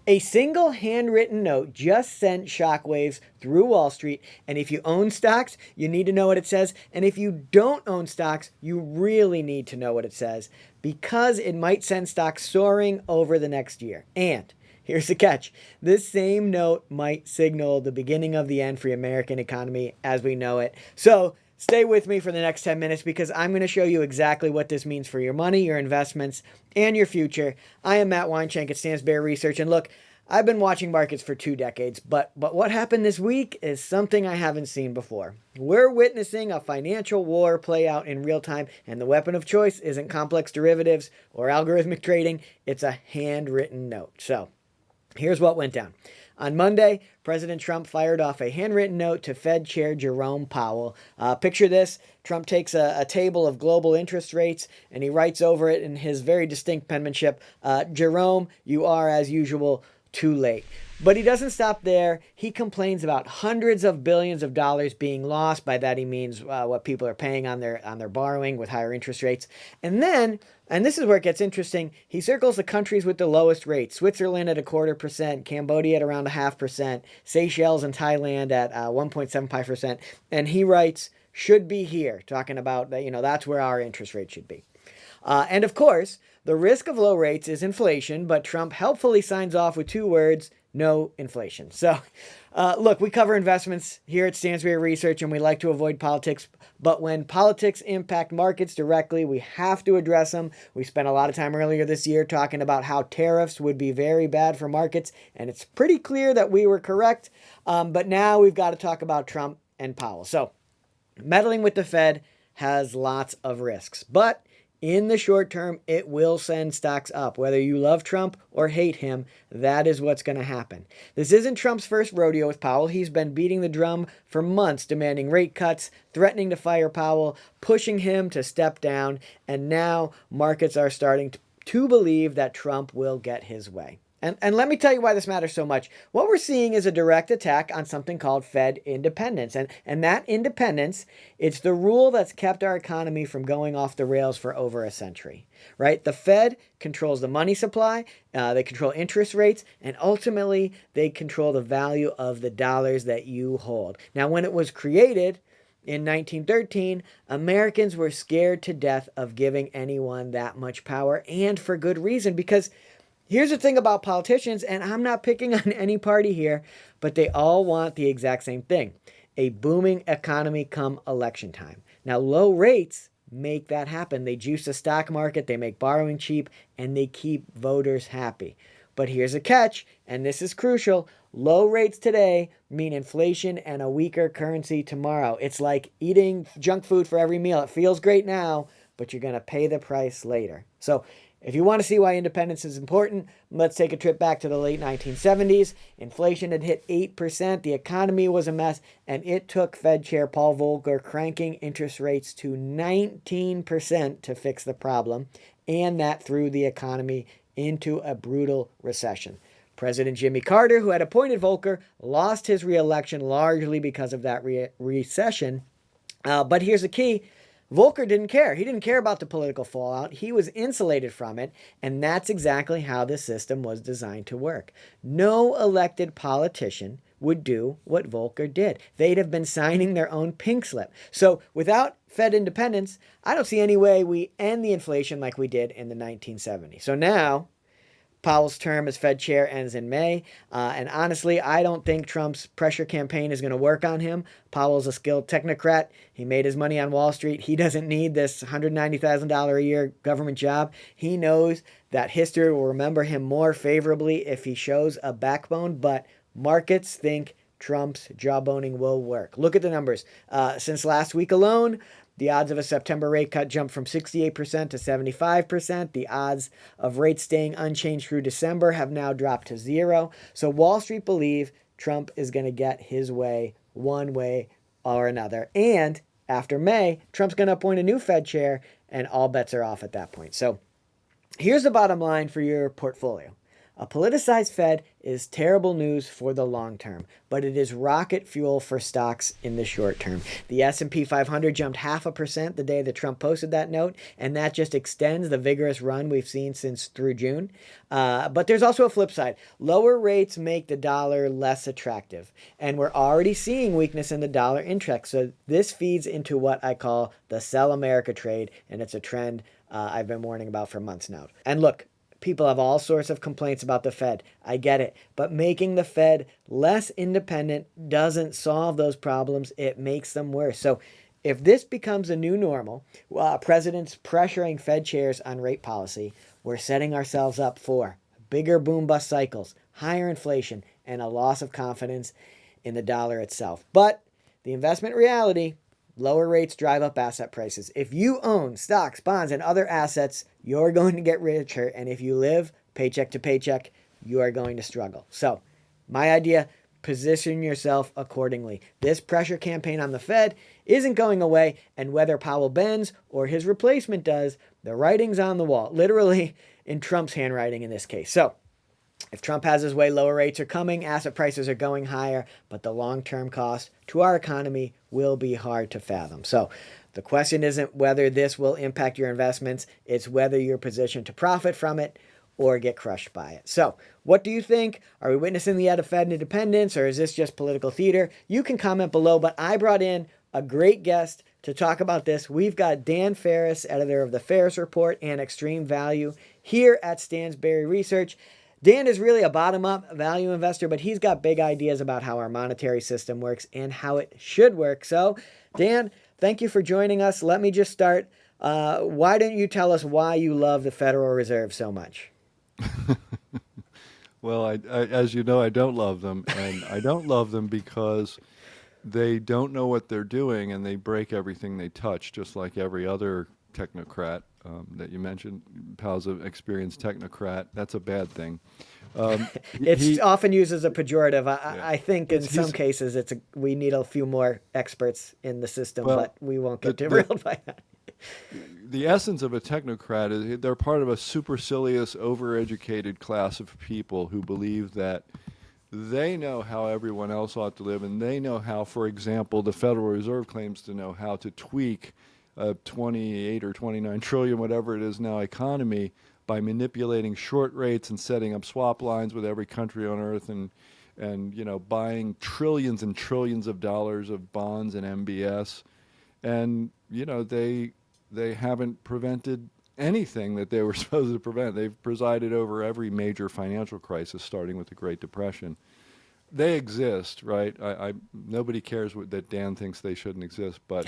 A single handwritten note just sent shockwaves through Wall Street. And if you own stocks, you need to know what it says. And if you don't own stocks, you really need to know what it says because it might send stocks soaring over the next year. And here's the catch. This same note might signal the beginning of the end for the American economy as we know it. So stay with me for the next 10 minutes because I'm going to show you exactly what this means for your money, your investments, and your future. I am Matt Weinschenk at Stansberry Research. And look, I've been watching markets for 2 decades, but what happened this week is something I haven't seen before. We're witnessing a financial war play out in real time, and the weapon of choice isn't complex derivatives or algorithmic trading. It's a handwritten note. So here's what went down. On Monday, President Trump fired off a handwritten note to Fed Chair Jerome Powell. Picture this. Trump takes a table of global interest rates and he writes over it in his very distinct penmanship, Jerome, you are, as usual, too late. But he doesn't stop there. He complains about hundreds of billions of dollars being lost. By that he means what people are paying on their borrowing with higher interest rates. And then, and this is where it gets interesting, he circles the countries with the lowest rates. Switzerland at 0.25%, Cambodia at around 0.5%, Seychelles and Thailand at 1.75%. And he writes, should be here, talking about that, that's where our interest rate should be. And of course, the risk of low rates is inflation, but Trump helpfully signs off with 2 words, no inflation. So, look, we cover investments here at Stansberry Research and we like to avoid politics, but when politics impact markets directly, we have to address them. We spent a lot of time earlier this year talking about how tariffs would be very bad for markets, and it's pretty clear that we were correct. But now we've got to talk about Trump and Powell. So, meddling with the Fed has lots of risks, but in the short term, it will send stocks up. Whether you love Trump or hate him, that is what's going to happen. This isn't Trump's first rodeo with Powell. He's been beating the drum for months, demanding rate cuts, threatening to fire Powell, pushing him to step down, and now markets are starting to believe that Trump will get his way. And let me tell you why this matters so much. What we're seeing is a direct attack on something called Fed independence. And that independence, it's the rule that's kept our economy from going off the rails for over a century, right? The Fed controls the money supply, they control interest rates, and ultimately they control the value of the dollars that you hold. Now, when it was created in 1913, Americans were scared to death of giving anyone that much power, and for good reason, because here's the thing about politicians, and I'm not picking on any party here, but they all want the exact same thing, a booming economy come election time. Now, low rates make that happen. They juice the stock market, they make borrowing cheap, and they keep voters happy. But here's a catch, and this is crucial. Low rates today mean inflation and a weaker currency tomorrow. It's like eating junk food for every meal. It feels great now, but you're going to pay the price later. So if you want to see why independence is important, let's take a trip back to the late 1970s. Inflation had hit 8%, the economy was a mess, and it took Fed Chair Paul Volcker cranking interest rates to 19% to fix the problem, and that threw the economy into a brutal recession. President Jimmy Carter, who had appointed Volcker, lost his re-election largely because of that recession. But here's the key. Volcker didn't care. He didn't care about the political fallout. He was insulated from it, and that's exactly how the system was designed to work. No elected politician would do what Volcker did. They'd have been signing their own pink slip. So without Fed independence, I don't see any way we end the inflation like we did in the 1970s. So now Powell's term as Fed chair ends in May, and honestly, I don't think Trump's pressure campaign is going to work on him. Powell's a skilled technocrat. He made his money on Wall Street. He doesn't need this $190,000 a year government job. He knows that history will remember him more favorably if he shows a backbone, but markets think Trump's jawboning will work. Look at the numbers. Since last week alone, the odds of a September rate cut jumped from 68% to 75%. The odds of rates staying unchanged through December have now dropped to 0. So Wall Street believe Trump is going to get his way one way or another. And after May, Trump's going to appoint a new Fed chair, and all bets are off at that point. So here's the bottom line for your portfolio. A politicized Fed is terrible news for the long term, but it is rocket fuel for stocks in the short term. The S&P 500 jumped 0.5% the day that Trump posted that note, and that just extends the vigorous run we've seen since through June. But there's also a flip side. Lower rates make the dollar less attractive, and we're already seeing weakness in the dollar index. So this feeds into what I call the sell America trade, and it's a trend I've been warning about for months now. And look, people have all sorts of complaints about the Fed. I get it. But making the Fed less independent doesn't solve those problems. It makes them worse. So if this becomes a new normal, presidents pressuring Fed chairs on rate policy, we're setting ourselves up for bigger boom-bust cycles, higher inflation, and a loss of confidence in the dollar itself. But the investment reality, lower rates drive up asset prices. If you own stocks, bonds, and other assets, you're going to get richer. And if you live paycheck to paycheck, you are going to struggle. So my idea, position yourself accordingly. This pressure campaign on the Fed isn't going away. And whether Powell bends or his replacement does, the writing's on the wall, literally in Trump's handwriting in this case. So if Trump has his way, lower rates are coming, asset prices are going higher, but the long-term cost to our economy will be hard to fathom. So the question isn't whether this will impact your investments, it's whether you're positioned to profit from it or get crushed by it. So what do you think? Are we witnessing the end of Fed independence, or is this just political theater? You can comment below, but I brought in a great guest to talk about this. We've got Dan Ferris, editor of the Ferris Report and Extreme Value here at Stansberry Research. Dan is really a bottom-up value investor, but he's got big ideas about how our monetary system works and how it should work. So, Dan, thank you for joining us. Let me just start. Why don't you tell us why you love the Federal Reserve so much? Well, I, as you know, I don't love them, and I don't love them because they don't know what they're doing, and they break everything they touch, just like every other technocrat that you mentioned. Powell's an experienced technocrat. That's a bad thing. It's often used as a pejorative. I think in some he's, cases we need a few more experts in the system, well, but we won't get derailed by that. The essence of a technocrat is they're part of a supercilious, overeducated class of people who believe that they know how everyone else ought to live, and they know how, for example, the Federal Reserve claims to know how to tweak a 28 or 29 trillion, whatever it is now, economy by manipulating short rates and setting up swap lines with every country on earth, and buying trillions and trillions of dollars of bonds and MBS. And they haven't prevented anything that they were supposed to prevent. They've presided over every major financial crisis, starting with the Great Depression. They exist, right? Nobody cares that Dan thinks they shouldn't exist, but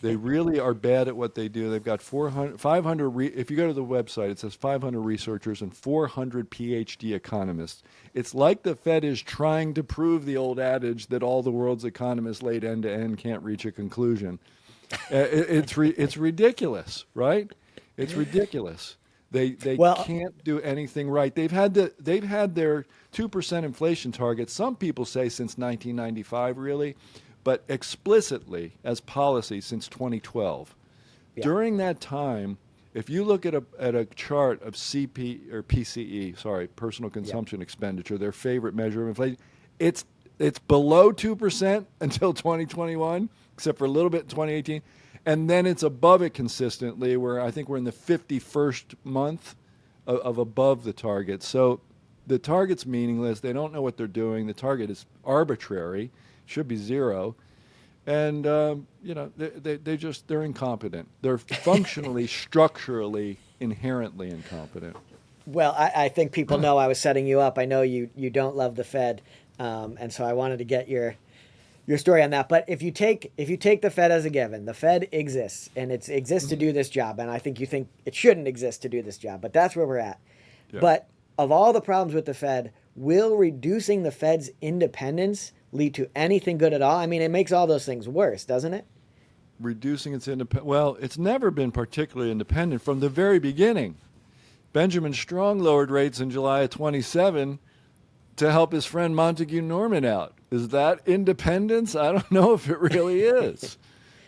they really are bad at what they do. They've got 500, if you go to the website, it says 500 researchers and 400 PhD economists. It's like the Fed is trying to prove the old adage that all the world's economists laid end to end can't reach a conclusion. It's ridiculous, right? It's ridiculous. They can't do anything right. They've had their 2% inflation target, some people say since 1995 really, but explicitly as policy since 2012. Yeah. During that time, if you look at a chart of CP or PCE, personal consumption expenditure, their favorite measure of inflation, it's below 2% until 2021, except for a little bit in 2018. And then it's above it consistently, where I think we're in the 51st month of above the target. So the target's meaningless. They don't know what they're doing. The target is arbitrary, should be zero. And, they're incompetent. They're functionally, structurally, inherently incompetent. Well, I think people know I was setting you up. I know you don't love the Fed. And so I wanted to get your story on that. But if you take the Fed as a given, the Fed exists, and it exists to do this job. And I think you think it shouldn't exist to do this job, but that's where we're at. Yeah. But of all the problems with the Fed, will reducing the Fed's independence lead to anything good at all? I mean, it makes all those things worse, doesn't it? Reducing its independence. Well, it's never been particularly independent from the very beginning. Benjamin Strong lowered rates in July of 27 to help his friend Montague Norman out. Is that independence? I don't know if it really is.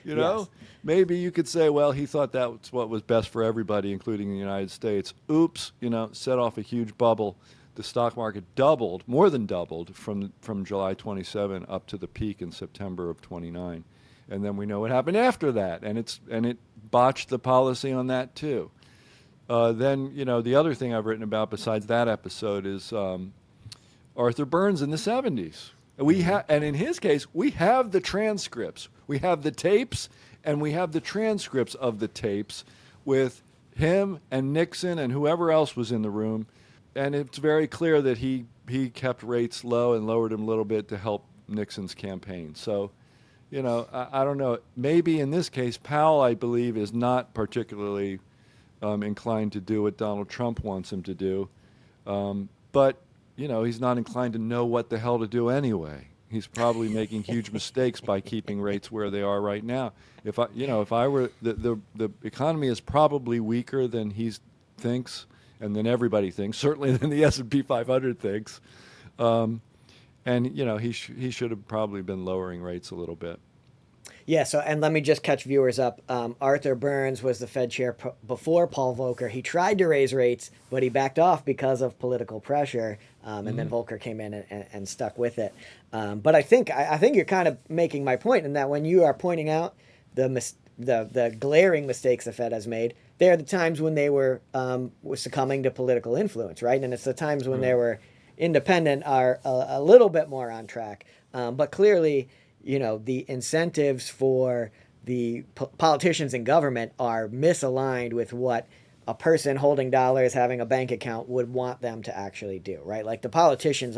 Yes. Maybe you could say, well, he thought that's what was best for everybody, including the United States. Oops, set off a huge bubble the stock market doubled, more than doubled, from July 27 up to the peak in September of 29. And then we know what happened after that, and it botched the policy on that too. Then, the other thing I've written about besides that episode is Arthur Burns in the 70s. And in his case, we have the transcripts. We have the tapes, and we have the transcripts of the tapes with him and Nixon and whoever else was in the room. And it's very clear that he kept rates low and lowered them a little bit to help Nixon's campaign. So, I don't know. Maybe in this case, Powell, I believe, is not particularly inclined to do what Donald Trump wants him to do. But, he's not inclined to know what the hell to do anyway. He's probably making huge mistakes by keeping rates where they are right now. If I were, the economy is probably weaker than he thinks and than everybody thinks, certainly than the S&P 500 thinks. And, he should have probably been lowering rates a little bit. Yeah, and let me just catch viewers up. Arthur Burns was the Fed chair before Paul Volcker. He tried to raise rates, but he backed off because of political pressure, and then Volcker came in and stuck with it. But I think you're kind of making my point in that when you are pointing out the glaring mistakes the Fed has made, they're the times when they were succumbing to political influence, right? And it's the times when they were independent are a little bit more on track. But clearly, the incentives for the politicians in government are misaligned with what a person holding dollars, having a bank account would want them to actually do, right? Like the politicians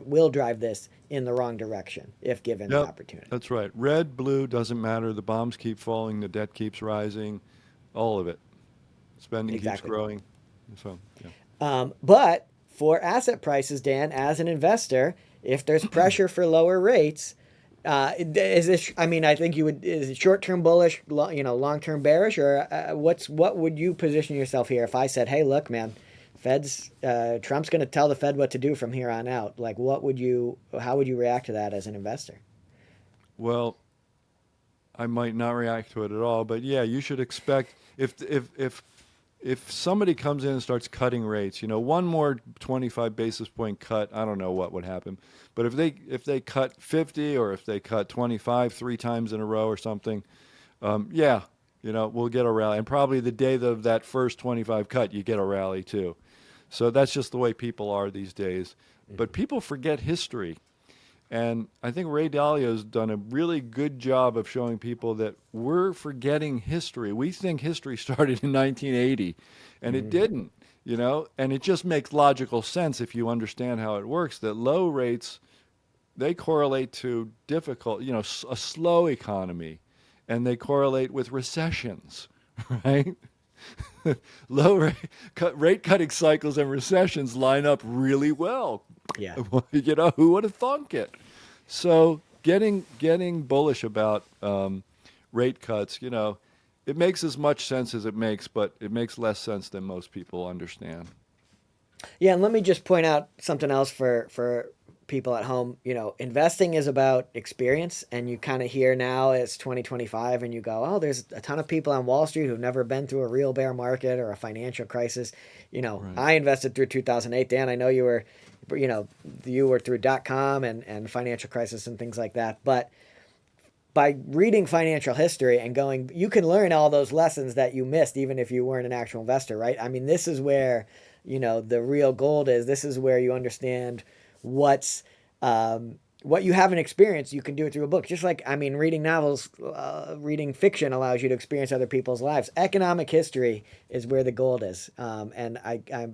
will drive this in the wrong direction if given the opportunity. That's right. Red, blue, doesn't matter. The bombs keep falling. The debt keeps rising. All of it. Spending keeps growing. So, yeah. But for asset prices, Dan, as an investor, if there's pressure for lower rates, is this? I mean, I think is it short-term bullish, long-term bearish, or what would you position yourself here if I said, hey, look, man, Trump's going to tell the Fed what to do from here on out. Like, how would you react to that as an investor? Well, I might not react to it at all, but yeah, you should expect if somebody comes in and starts cutting rates, one more 25 basis point cut, I don't know what would happen. But if they cut 50 or if they cut 25 3 times in a row or something, we'll get a rally. And probably the day of that first 25 cut, you get a rally too. So that's just the way people are these days. But people forget history. And I think Ray Dalio's done a really good job of showing people that we're forgetting history. We think history started in 1980, and it didn't, and it just makes logical sense if you understand how it works, that low rates, they correlate to difficult, a slow economy, and they correlate with recessions, right? Low rate cutting cycles and recessions line up really well. Yeah. Who would have thunk it? So getting bullish about rate cuts, it makes as much sense as it makes, but it makes less sense than most people understand. Yeah, and let me just point out something else for people at home. Investing is about experience, and you kind of hear now it's 2025 and you go, oh, there's a ton of people on Wall Street who've never been through a real bear market or a financial crisis. Right. I invested through 2008. Dan, I know you were through .com and financial crisis and things like that. But by reading financial history and going, you can learn all those lessons that you missed, even if you weren't an actual investor, right? I mean, this is where, the real gold is. This is where you understand what you haven't experienced. You can do it through a book. Just like, reading novels, reading fiction allows you to experience other people's lives. Economic history is where the gold is. And I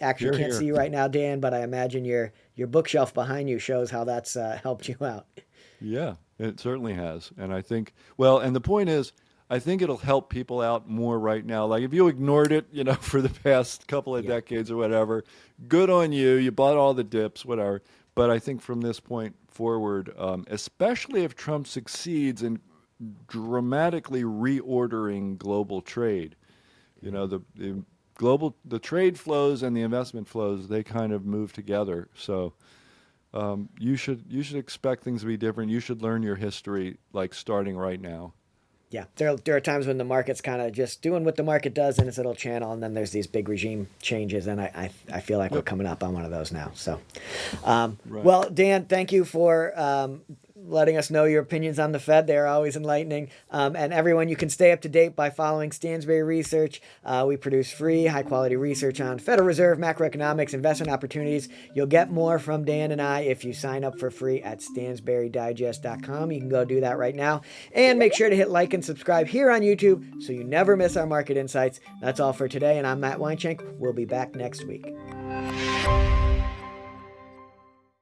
actually can't see you right now, Dan, but I imagine your bookshelf behind you shows how that's helped you out. Yeah, it certainly has. And I think, and the point is, I think it'll help people out more right now. Like if you ignored it, for the past couple of decades or whatever, good on you. You bought all the dips, whatever. But I think from this point forward, especially if Trump succeeds in dramatically reordering global trade, the trade flows and the investment flows, they kind of move together. So you should expect things to be different. You should learn your history, like starting right now. Yeah, there are times when the market's kind of just doing what the market does in its little channel, and then there's these big regime changes, and I feel like we're coming up on one of those now. So, Right. well, Dan, thank you for letting us know your opinions on the Fed. They are always enlightening. And everyone, you can stay up to date by following Stansberry Research. We produce free, high-quality research on Federal Reserve, macroeconomics, investment opportunities. You'll get more from Dan and I if you sign up for free at stansberrydigest.com. You can go do that right now. And make sure to hit like and subscribe here on YouTube so you never miss our market insights. That's all for today, and I'm Matt Weinschenk. We'll be back next week.